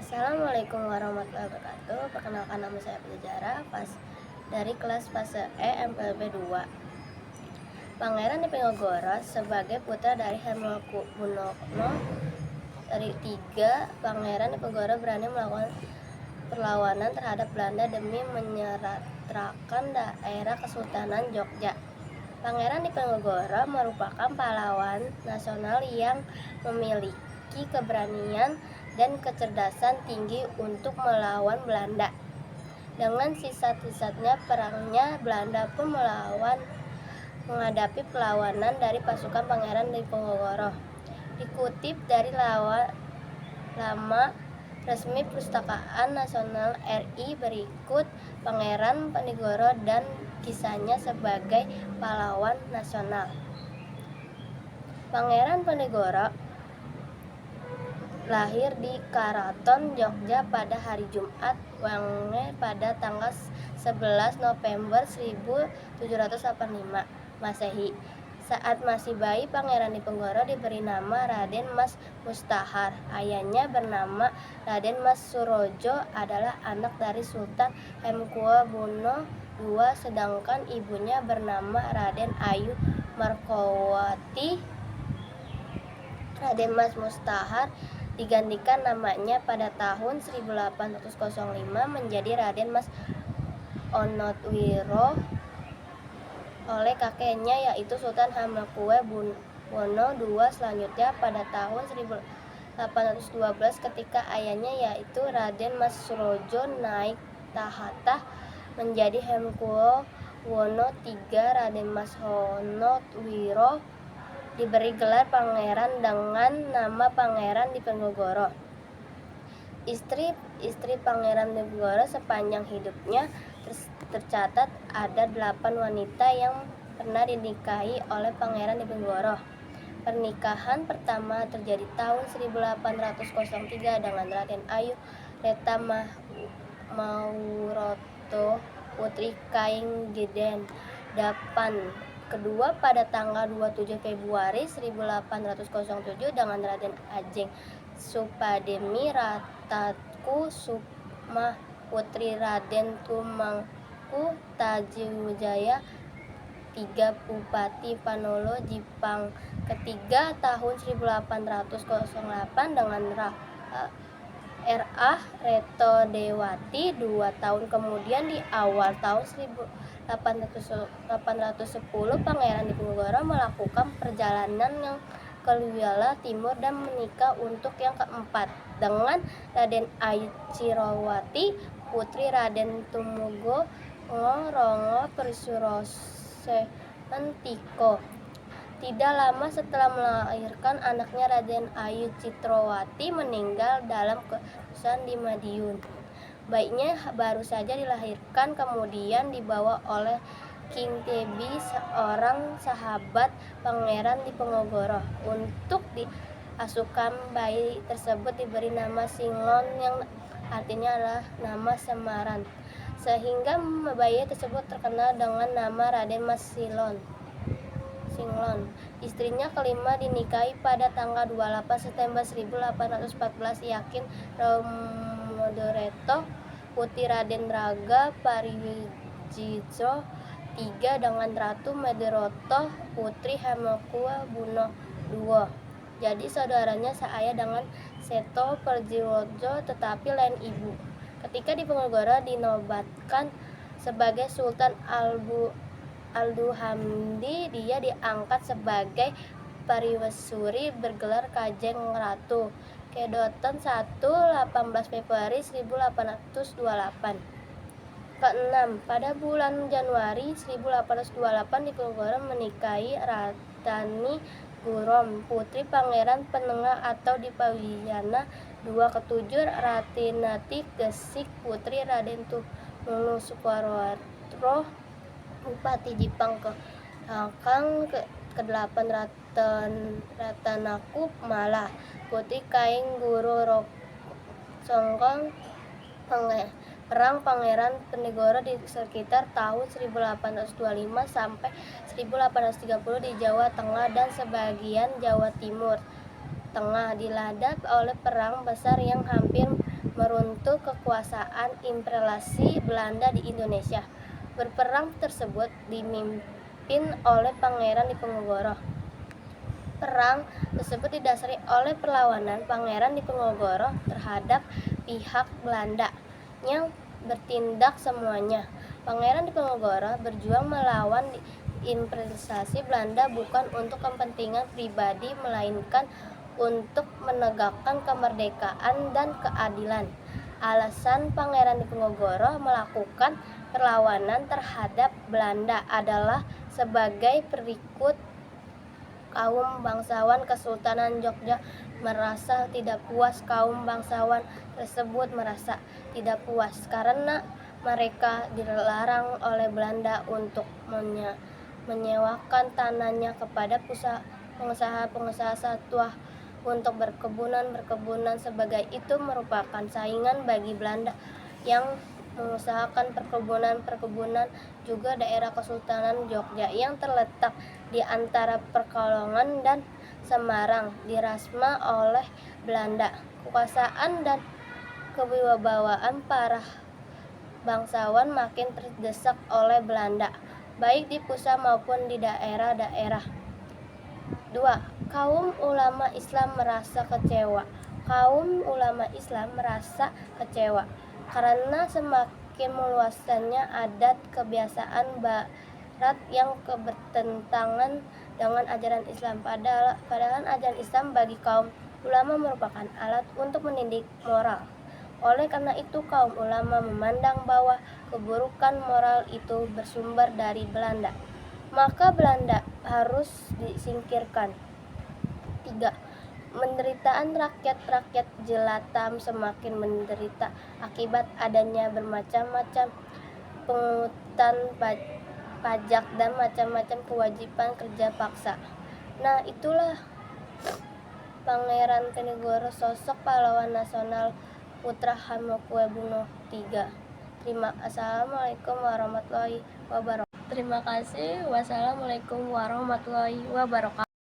Assalamualaikum warahmatullahi wabarakatuh. Perkenalkan, nama saya Pujara dari kelas fase E MPLB 2. Pangeran Diponegoro sebagai putra dari Hamengkubuwono dari 3, Pangeran Diponegoro berani melakukan perlawanan terhadap Belanda demi menyerahkan daerah Kesultanan Jogja. Pangeran Diponegoro merupakan pahlawan nasional yang memiliki keberanian dan kecerdasan tinggi untuk melawan Belanda. Dengan sisat-sisatnya perangnya, Belanda pun menghadapi perlawanan dari pasukan Pangeran Diponegoro. Dikutip dari Lama Resmi Perpustakaan Nasional RI berikut Pangeran Diponegoro dan kisahnya sebagai pahlawan nasional. Pangeran Diponegoro lahir di Karaton, Jogja pada hari Jumat Wange pada tanggal 11 November 1785 Masehi. Saat masih bayi, Pangeran Diponegoro diberi nama Raden Mas Mustahar. Ayahnya bernama Raden Mas Surojo adalah anak dari Sultan Hamengkubuwono II, sedangkan ibunya bernama Raden Ayu Markowati. Raden Mas Mustahar digantikan namanya pada tahun 1805 menjadi Raden Mas Onodwiro oleh kakeknya, yaitu Sultan Hamengkubuwono II. Selanjutnya pada tahun 1812 ketika ayahnya, yaitu Raden Mas Surojo, naik tahta menjadi Hamengkubuwono III, Raden Mas Onodwiro diberi gelar pangeran dengan nama Pangeran Diponegoro. Istri Pangeran Diponegoro sepanjang hidupnya tercatat ada 8 wanita yang pernah dinikahi oleh Pangeran Diponegoro. Pernikahan pertama terjadi tahun 1803 dengan Raden Ayu Reta Mauroto, putri Kaing Geden Dapan. Kedua pada tanggal 27 Februari 1807 dengan Raden Ajeng Supademi Ratatku Sukma, putri Raden Tumangku Tajiwijaya III, Bupati Panolo Jipang. Ketiga tahun 1808 dengan R.A. Reto Dewati. 2 tahun kemudian di awal tahun 1810 Pangeran Diponegoro melakukan perjalanan yang ke wilayah timur dan menikah untuk yang keempat dengan Raden Ayu Cirowati, putri Raden Tumenggung Rongo Persurosen Tiko. Tidak lama setelah melahirkan anaknya, Raden Ayu Citrowati meninggal dalam kesusahan di Madiun. Bayinya baru saja dilahirkan kemudian dibawa oleh King Tebi, seorang sahabat Pangeran Diponegoro. Untuk diasuhkan, bayi tersebut diberi nama Singlon yang artinya adalah nama samaran, sehingga bayi tersebut terkenal dengan nama Raden Mas Singlon. Istrinya kelima dinikahi pada tanggal 28 September 1814, Yakin Ramodoreto, putri Raden Raga Pariwijito III dengan Ratu Mediroto, putri Hamengkubuwono II. Jadi saudaranya seayah dengan Seto Perjiwojo tetapi lain ibu. Ketika Diponegoro dinobatkan sebagai Sultan Alduhamdi, dia diangkat sebagai Pariwesuri bergelar Kajeng Ratu. Kedoton 1 18 Februari 1828. Keenam, pada bulan Januari 1828 Diponegoro menikahi Ratani Gurom, putri Pangeran Penengah atau Dipawijaya II. Ketujuh, Ratinati Gesik, putri Raden Tumenggung Suparwatro, Bupati Jipang. Kedelapan, Ratanakup Malah, putri Kaing Guru Songkong. Perang Pangeran Diponegoro di sekitar tahun 1825 sampai 1830 di Jawa Tengah dan sebagian Jawa Timur Tengah, dilanda oleh perang besar yang hampir yaitu kekuasaan imperialisasi Belanda di Indonesia. Berperang tersebut dipimpin oleh Pangeran Diponegoro. Perang tersebut didasari oleh perlawanan Pangeran Diponegoro terhadap pihak Belanda yang bertindak semuanya. Pangeran Diponegoro berjuang melawan imperialisasi Belanda bukan untuk kepentingan pribadi melainkan untuk menegakkan kemerdekaan dan keadilan. Alasan Pangeran Diponegoro melakukan perlawanan terhadap Belanda adalah sebagai berikut. Kaum bangsawan Kesultanan Jogja merasa tidak puas. Kaum bangsawan tersebut merasa tidak puas karena mereka dilarang oleh Belanda untuk menyewakan tanahnya kepada pengusaha-pengusaha sawah untuk berkebunan sebagai itu merupakan saingan bagi Belanda yang mengusahakan perkebunan juga daerah Kesultanan Jogja yang terletak di antara Pekalongan dan Semarang dirasma oleh Belanda. Kekuasaan dan kewibawaan para bangsawan makin terdesak oleh Belanda, baik di pusat maupun di daerah-daerah. 2. Kaum ulama Islam merasa kecewa. Kaum ulama Islam merasa kecewa karena semakin meluasnya adat kebiasaan Barat yang bertentangan dengan ajaran Islam. Padahal ajaran Islam bagi kaum ulama merupakan alat untuk mendidik moral. Oleh karena itu, kaum ulama memandang bahwa keburukan moral itu bersumber dari Belanda, maka Belanda harus disingkirkan. 3. Penderitaan rakyat jelata semakin menderita akibat adanya bermacam-macam pungutan pajak dan macam-macam kewajiban kerja paksa. Nah, itulah Pangeran Diponegoro, sosok pahlawan nasional, putra Hamengkubuwono III. Assalamualaikum warahmatullahi wabarakatuh. Terima kasih. Wassalamualaikum warahmatullahi wabarakatuh.